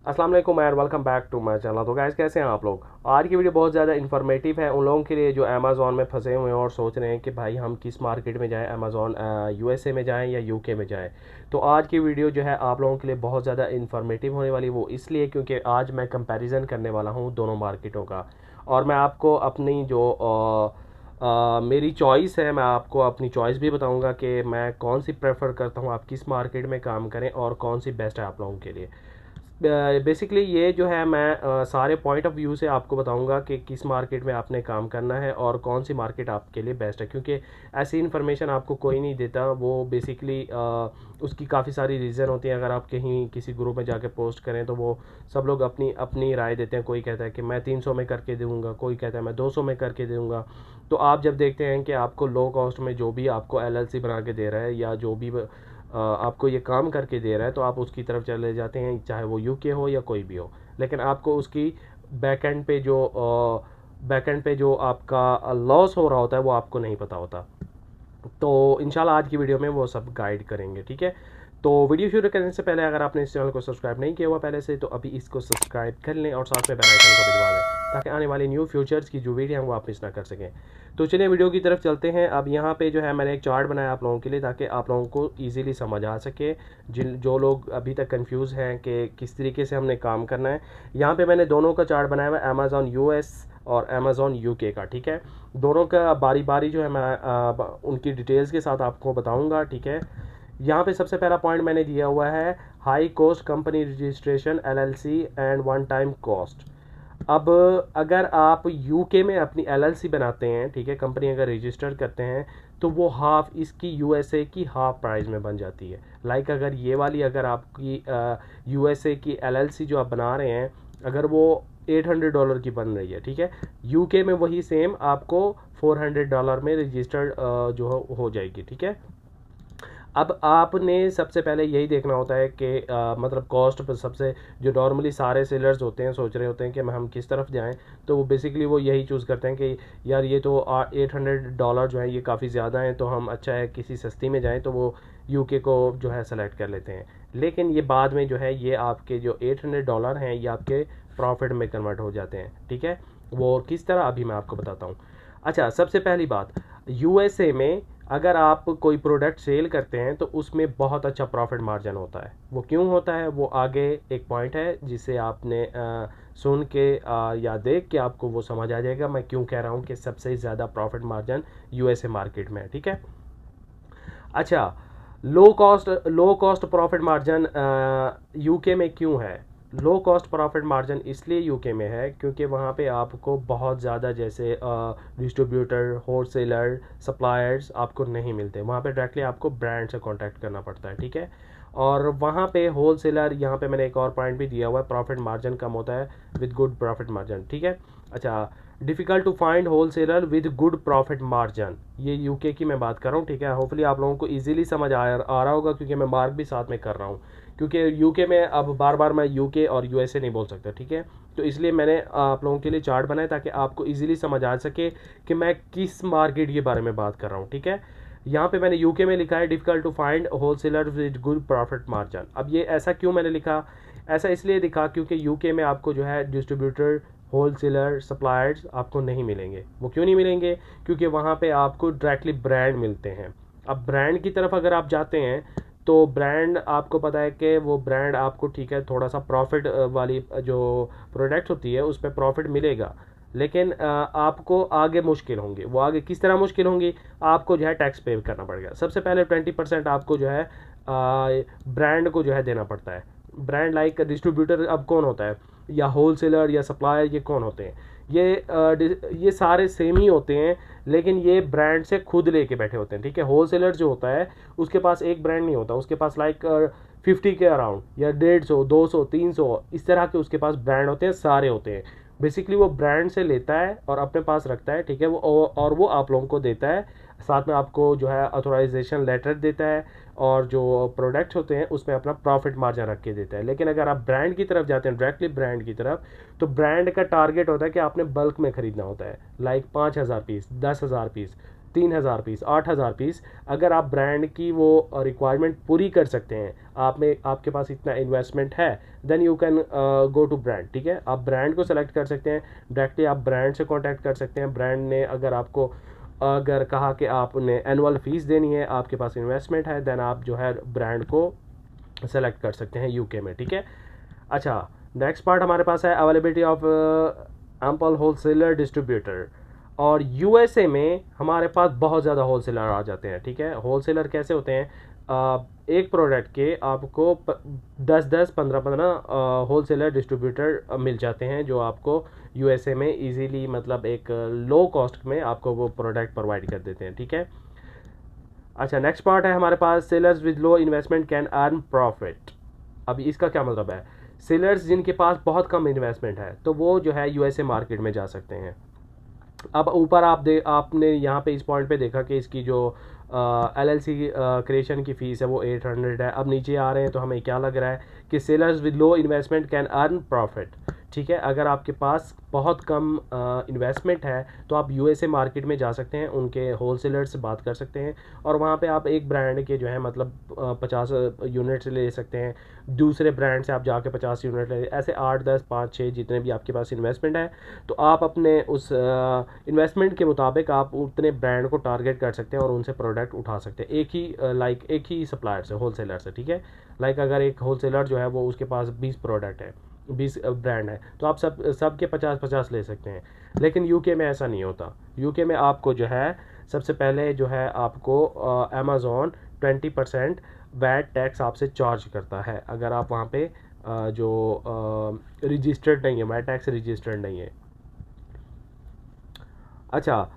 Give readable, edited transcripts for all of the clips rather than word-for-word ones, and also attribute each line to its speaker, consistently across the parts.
Speaker 1: अस्सलाम वालेकुम and welcome back to my channel. तो गाइस कैसे हैं आप लोग। आज की वीडियो बहुत ज़्यादा इन्फॉर्मेटिव है उन लोगों के लिए जो अमेज़ॉन में फंसे हुए हैं और सोच रहे हैं कि भाई हम किस मार्केट में जाएं, अमेज़ॉन यूएसए में जाएं या यूके में जाएं। तो आज की वीडियो जो है आप लोगों के लिए बहुत ज़्यादा इन्फॉर्मेटिव होने वाली, वो इसलिए क्योंकि आज मैं कंपैरिजन करने वाला हूँ दोनों मार्केटों का। और मैं आपको अपनी जो मेरी चॉइस है, मैं आपको अपनी चॉइस भी बताऊंगा कि मैं कौन सी प्रेफर करता हूँ, आप किस मार्केट में काम करें और कौन सी बेस्ट है आप लोगों के लिए। बेसिकली ये जो है मैं सारे पॉइंट ऑफ व्यू से आपको बताऊंगा कि किस मार्केट में आपने काम करना है और कौन सी मार्केट आपके लिए बेस्ट है, क्योंकि ऐसी इन्फॉर्मेशन आपको कोई नहीं देता। वो बेसिकली उसकी काफ़ी सारी रीज़न होती हैं। अगर आप कहीं किसी ग्रुप में जाके पोस्ट करें तो वो सब लोग अपनी अपनी राय देते हैं। कोई कहता है कि मैं 300 में करके दूंगा, कोई कहता है मैं 200 में करके दूंगा। तो आप जब देखते हैं कि आपको लो कॉस्ट में जो भी आपको एलएलसी बना के दे रहा है या जो भी आपको ये काम करके दे रहा है, तो आप उसकी तरफ चले जाते हैं, चाहे वो यूके हो या कोई भी हो। लेकिन आपको उसकी बैकएंड पे जो आपका लॉस हो रहा होता है वो आपको नहीं पता होता। तो इंशाल्लाह आज की वीडियो में वो सब गाइड करेंगे, ठीक है। तो वीडियो शुरू करने से पहले अगर आपने इस चैनल को सब्सक्राइब नहीं किया हुआ पहले से, तो अभी इसको सब्सक्राइब कर लें और साथ में बेल आइकन को भी दबा दें, ताकि आने वाली न्यू फ्यूचर्स की जो वीडियो हैं वो आप मिस ना कर सकें। तो चलिए वीडियो की तरफ चलते हैं। अब यहाँ पे जो है मैंने एक चार्ट बनाया आप लोगों के लिए, ताकि आप लोगों को ईजिली समझ आ सके, जिन जो लोग अभी तक कन्फ्यूज़ हैं कि किस तरीके से हमने काम करना है। यहाँ पे मैंने दोनों का चार्ट बनाया हुआ है, अमेज़ॉन यूएस और अमेज़ॉन यूके का, ठीक है। दोनों का बारी बारी जो है मैं उनकी डिटेल्स के साथ आपको बताऊंगा, ठीक है। यहाँ पे सबसे पहला पॉइंट मैंने दिया हुआ है high cost company registration LLC and one time cost. अब अगर आप यूके में अपनी एलएलसी बनाते हैं, ठीक है, कंपनी अगर रजिस्टर करते हैं, तो वो हाफ इसकी यूएसए की हाफ प्राइस में बन जाती है। लाइक अगर ये वाली अगर आपकी यूएसए की एलएलसी जो आप बना रहे हैं, अगर वो $800 की बन रही है, ठीक है, यूके में वही सेम आपको $400 में रजिस्टर्ड जो हो जाएगी, ठीक है। अब आपने सबसे पहले यही देखना होता है कि मतलब कॉस्ट पर सबसे, जो नॉर्मली सारे सेलर्स होते हैं सोच रहे होते हैं कि हम किस तरफ जाएं, तो वो बेसिकली वो यही चूज़ करते हैं कि यार ये तो $800 जो है ये काफ़ी ज़्यादा है, तो हम अच्छा है किसी सस्ती में जाएं, तो वो यूके को जो है सेलेक्ट कर लेते हैं। लेकिन ये बाद में जो है ये आपके जो $800 हैं ये आपके प्रॉफिट में कन्वर्ट हो जाते हैं, ठीक है। वो किस तरह अभी मैं आपको बताता हूँ। अच्छा, सबसे पहली बात, यूएसए में अगर आप कोई प्रोडक्ट सेल करते हैं तो उसमें बहुत अच्छा प्रॉफिट मार्जिन होता है। वो क्यों होता है, वो आगे एक पॉइंट है जिसे आपने सुन के या देख के आपको वो समझ आ जाएगा मैं क्यों कह रहा हूँ कि सबसे ज़्यादा प्रॉफिट मार्जिन यूएसए मार्केट में है, ठीक है। अच्छा, low cost profit margin UK में क्यों है। लो कॉस्ट प्रॉफिट मार्जिन इसलिए यूके में है क्योंकि वहाँ पे आपको बहुत ज़्यादा जैसे डिस्ट्रीब्यूटर, होलसेलर, सप्लायर्स आपको नहीं मिलते। वहाँ पे डायरेक्टली आपको ब्रांड से कांटेक्ट करना पड़ता है, ठीक है। और वहाँ पे होलसेलर, यहाँ पे मैंने एक और पॉइंट भी दिया हुआ है, प्रॉफिट मार्जिन कम होता है विद गुड प्रॉफिट मार्जिन, ठीक है। अच्छा, difficult to find wholesaler with good profit margin, ये यूके की मैं बात कर रहा हूँ, ठीक है। होपफुली आप लोगों को इजीली समझ आ रहा होगा, क्योंकि मैं मार्क भी साथ में कर रहा हूँ, क्योंकि यूके में अब बार बार मैं यूके और यूएसए नहीं बोल सकता, ठीक है। तो इसलिए मैंने आप लोगों के लिए चार्ट बनाया ताकि आपको इजीली समझ आ सके कि मैं किस मार्केट के बारे में बात कर रहा हूँ, ठीक है। यहाँ पे मैंने यूके में लिखा है difficult to find wholesaler with good profit margin. अब ये ऐसा क्यों मैंने लिखा, ऐसा इसलिए लिखा क्योंकि यूके में आपको जो है डिस्ट्रीब्यूटर, होलसेलर, सप्लायर्स आपको नहीं मिलेंगे। वो क्यों नहीं मिलेंगे, क्योंकि वहाँ पे आपको डायरेक्टली ब्रांड मिलते हैं। अब ब्रांड की तरफ अगर आप जाते हैं तो ब्रांड आपको पता है कि वो ब्रांड आपको, ठीक है, थोड़ा सा प्रॉफिट वाली जो प्रोडक्ट होती है उस पर प्रॉफिट मिलेगा, लेकिन आपको आगे मुश्किल होंगी। वो आगे किस तरह मुश्किल होंगी, आपको जो है टैक्स पे करना पड़ेगा। सबसे पहले 20% आपको जो है ब्रांड को जो है देना पड़ता है। ब्रांड लाइक डिस्ट्रीब्यूटर अब कौन होता है, या होलसेलर या सप्लायर, ये कौन होते हैं, ये सारे सेम ही होते हैं, लेकिन ये ब्रांड से खुद लेके बैठे होते हैं, ठीक है। होलसेलर जो होता है उसके पास एक ब्रांड नहीं होता, उसके पास लाइक 50 के अराउंड या 150, 200, 300 इस तरह के उसके पास ब्रांड होते हैं, सारे होते हैं। बेसिकली वो ब्रांड से लेता है और अपने पास रखता है, ठीक है। वो और वो आप लोगों को देता है, साथ में आपको जो है ऑथोराइजेशन लेटर देता है, और जो प्रोडक्ट्स होते हैं उसमें अपना प्रॉफिट मार्जिन रख के देता है। लेकिन अगर आप ब्रांड की तरफ जाते हैं, डायरेक्टली ब्रांड की तरफ, तो ब्रांड का टारगेट होता है कि आपने बल्क में खरीदना होता है, like 5,000 piece, 10,000 piece, 3000 piece, 8000 piece, अगर आप ब्रांड की वो रिक्वायरमेंट पूरी कर सकते हैं, आप में आपके पास इतना इन्वेस्टमेंट है, then you can go to brand. ठीक है, आप ब्रांड को सेलेक्ट कर सकते हैं, डायरेक्टली आप ब्रांड से कांटेक्ट कर सकते हैं। ब्रांड ने अगर आपको अगर कहा कि आपने एनुअल फीस देनी है, आपके पास इन्वेस्टमेंट है, देन आप जो है ब्रांड को सेलेक्ट कर सकते हैं यूके में। ठीक है, अच्छा नेक्स्ट पार्ट हमारे पास है availability of ample wholesaler distributor. और यूएसए में हमारे पास बहुत ज़्यादा होलसेलर आ जाते हैं। ठीक है, होलसेलर कैसे होते हैं, एक प्रोडक्ट के आपको 10-10, 15-15 होलसेलर डिस्ट्रीब्यूटर मिल जाते हैं, जो आपको यूएसए में इजीली मतलब एक लो कॉस्ट में आपको वो प्रोडक्ट प्रोवाइड कर देते हैं। ठीक है, अच्छा नेक्स्ट पार्ट है हमारे पास sellers with low investment can earn profit. अब इसका क्या मतलब है, सेलर्स जिनके पास बहुत कम इन्वेस्टमेंट है तो वो जो है यूएसए मार्केट में जा सकते हैं। अब ऊपर आपने यहाँ पे इस पॉइंट पे देखा कि इसकी जो एलएलसी क्रिएशन की फ़ीस है वो 800 है। अब नीचे आ रहे हैं तो हमें क्या लग रहा है कि sellers with low investment can earn profit. ठीक है, अगर आपके पास बहुत कम इन्वेस्टमेंट है तो आप यूएसए मार्केट में जा सकते हैं, उनके होलसेलर से बात कर सकते हैं और वहाँ पे आप एक ब्रांड के जो है मतलब 50 यूनिट्स ले सकते हैं, दूसरे ब्रांड से आप जाके 50 यूनिट ले, ऐसे 8, 10, 5, 6 जितने भी आपके पास इन्वेस्टमेंट है तो आप अपने उस इन्वेस्टमेंट के मुताबिक आप उतने ब्रांड को टारगेट कर सकते हैं और उनसे प्रोडक्ट उठा सकते हैं, एक ही एक ही सप्लायर से, होलसेलर से। ठीक है, अगर एक होलसेलर जो है वो उसके पास 20 प्रोडक्ट है, 20 ब्रांड है, तो आप सब के 50-50 ले सकते हैं। लेकिन यूके में ऐसा नहीं होता। यूके में आपको जो है सबसे पहले जो है आपको अमेज़ॉन 20% वैट टैक्स आपसे चार्ज करता है अगर आप वहाँ पे जो रजिस्टर्ड नहीं है, वैट टैक्स रजिस्टर्ड नहीं है। अच्छा,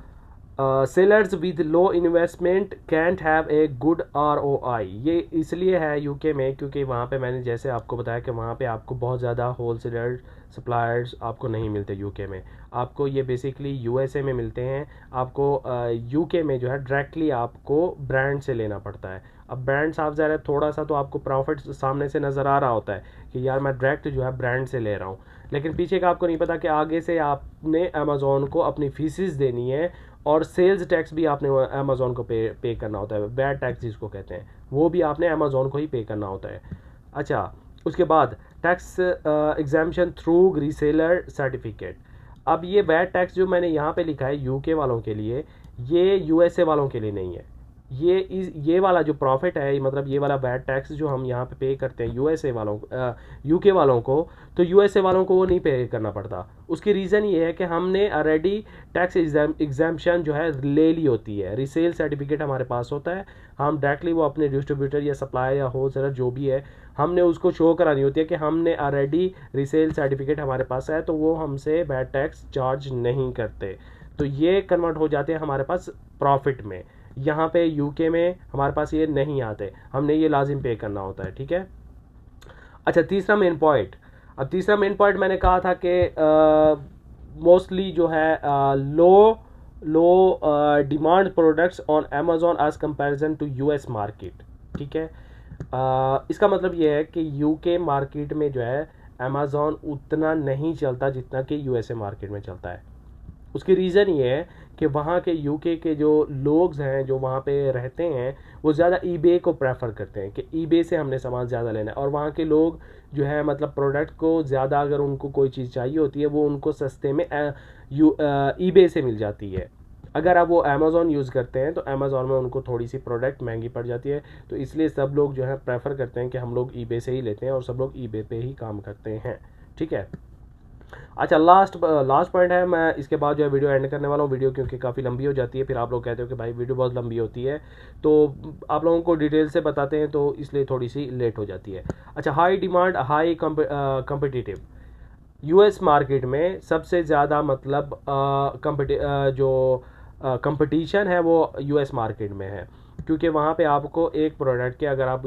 Speaker 1: sellers with low investment cantt have a good ROI। ये इसलिए है यूके में क्योंकि वहाँ पे मैंने जैसे आपको बताया कि वहाँ पे आपको बहुत ज़्यादा होलसेलर सप्लायर्स आपको नहीं मिलते यूके में, आपको ये बेसिकली यूएसए में मिलते हैं। आपको यूके में जो है डायरेक्टली आपको ब्रांड से लेना पड़ता है। अब ब्रांड साफ ज़ाहिर है थोड़ा सा तो आपको प्रॉफिट सामने से नज़र आ रहा होता है कि यार मैं डायरेक्ट जो है ब्रांड से ले रहा हूँ, लेकिन पीछे का आपको नहीं पता कि आगे से आपने अमेज़ॉन को अपनी फीसिस देनी है और सेल्स टैक्स भी आपने अमेज़ॉन को पे करना होता है, वैट टैक्स जिसको कहते हैं, वो भी आपने अमेज़ॉन को ही पे करना होता है। अच्छा, उसके बाद tax exemption through reseller certificate. अब ये वैट टैक्स जो मैंने यहाँ पे लिखा है यूके वालों के लिए, ये यूएसए वालों के लिए नहीं है। ये वाला जो प्रॉफिट है, मतलब ये वाला वैट टैक्स जो हम यहाँ पे करते हैं यूके वालों को, तो यूएसए वालों को वो नहीं पे करना पड़ता। उसकी रीज़न ये है कि हमने ऑलरेडी टैक्स एग्जाम्पशन जो है ले ली होती है, रीसेल सर्टिफिकेट हमारे पास होता है, हम डायरेक्टली वो अपने डिस्ट्रीब्यूटर या सप्लायर या होलसेलर जो भी है, हमने उसको शो करानी होती है कि हमने ऑलरेडी रीसेल सर्टिफिकेट हमारे पास है, तो वो हमसे वैट टैक्स चार्ज नहीं करते, तो ये कन्वर्ट हो जाते हैं हमारे पास प्रॉफिट में। यहाँ पे यूके में हमारे पास ये नहीं आते, हमने ये लाजिम पे करना होता है। ठीक है, अच्छा तीसरा मेन पॉइंट। अब तीसरा मेन पॉइंट मैंने कहा था कि मोस्टली जो है low demand products on Amazon as comparison to US market. ठीक है, इसका मतलब ये है कि यूके मार्केट में जो है अमेज़ॉन उतना नहीं चलता जितना कि यूएसए मार्केट में चलता है। उसकी रीज़न ये है कि वहाँ के यूके के जो लोग हैं जो वहाँ पे रहते हैं वो ज़्यादा ईबे को प्रेफर करते हैं कि ईबे से हमने सामान ज़्यादा लेना है, और वहाँ के लोग जो है मतलब प्रोडक्ट को ज़्यादा अगर उनको कोई चीज़ चाहिए होती है वो उनको सस्ते में ईबे से मिल जाती है। अगर आप वो अमेज़ॉन यूज़ करते हैं तो अमेज़ॉन में उनको थोड़ी सी प्रोडक्ट महंगी पड़ जाती है, तो इसलिए सब लोग जो है प्रेफर करते हैं कि हम लोग ईबे से ही लेते हैं और सब लोग ईबे पे ही काम करते हैं। ठीक है, अच्छा लास्ट पॉइंट है, मैं इसके बाद जो है वीडियो एंड करने वाला हूँ। वीडियो क्योंकि काफ़ी लंबी हो जाती है, फिर आप लोग कहते हो कि भाई वीडियो बहुत लंबी होती है, तो आप लोगों को डिटेल से बताते हैं तो इसलिए थोड़ी सी लेट हो जाती है। अच्छा, high demand high competitive. US market में सबसे ज़्यादा मतलब जो कंपटीशन है वो यूएस मार्केट में है, क्योंकि वहाँ पे आपको एक प्रोडक्ट के, अगर आप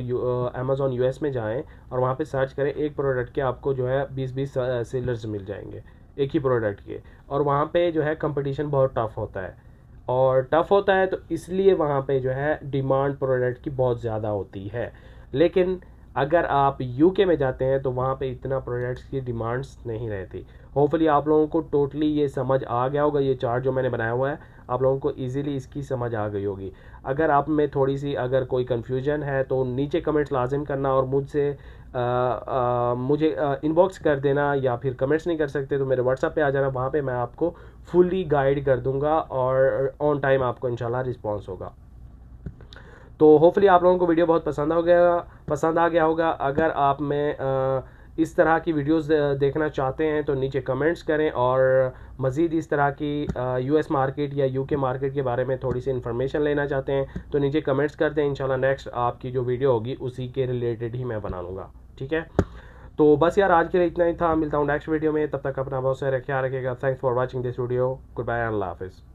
Speaker 1: अमेज़ॉन यूएस में जाएं और वहाँ पे सर्च करें, एक प्रोडक्ट के आपको जो है 20-20 सेलर्स मिल जाएंगे एक ही प्रोडक्ट के, और वहाँ पे जो है कंपटीशन बहुत टफ होता है, और टफ होता है तो इसलिए वहाँ पे जो है डिमांड प्रोडक्ट की बहुत ज़्यादा होती है। लेकिन अगर आप यूके में जाते हैं तो वहाँ पे इतना प्रोडक्ट्स की डिमांड्स नहीं रहती। होपफुली आप लोगों को टोटली ये समझ आ गया होगा, ये चार्ट जो मैंने बनाया हुआ है आप लोगों को इजीली इसकी समझ आ गई होगी। अगर आप में थोड़ी सी अगर कोई कन्फ्यूजन है तो नीचे कमेंट्स लाजिम करना, और मुझे इनबॉक्स कर देना, या फिर कमेंट्स नहीं कर सकते तो मेरे व्हाट्सएप पे आ जाना, वहाँ पे मैं आपको फुल्ली गाइड कर दूंगा और ऑन टाइम आपको इंशाल्लाह रिस्पॉन्स होगा। तो होपफुली आप लोगों को वीडियो बहुत पसंद आ गया होगा। अगर आप में इस तरह की वीडियोस देखना चाहते हैं तो नीचे कमेंट्स करें, और मज़ीद इस तरह की यूएस मार्केट या यूके मार्केट के बारे में थोड़ी सी इन्फॉर्मेशन लेना चाहते हैं तो नीचे कमेंट्स कर दें। इंशाल्लाह नेक्स्ट आपकी जो वीडियो होगी उसी के रिलेटेड ही मैं बना लूँगा, ठीक है। तो बस यार आज के लिए इतना ही था, मिलता हूँ नेक्स्ट वीडियो में, तब तक अपना बहुत सारा ख्याल रखिएगा। Thanks for watching this video, good bye, अल्लाह हाफिज़।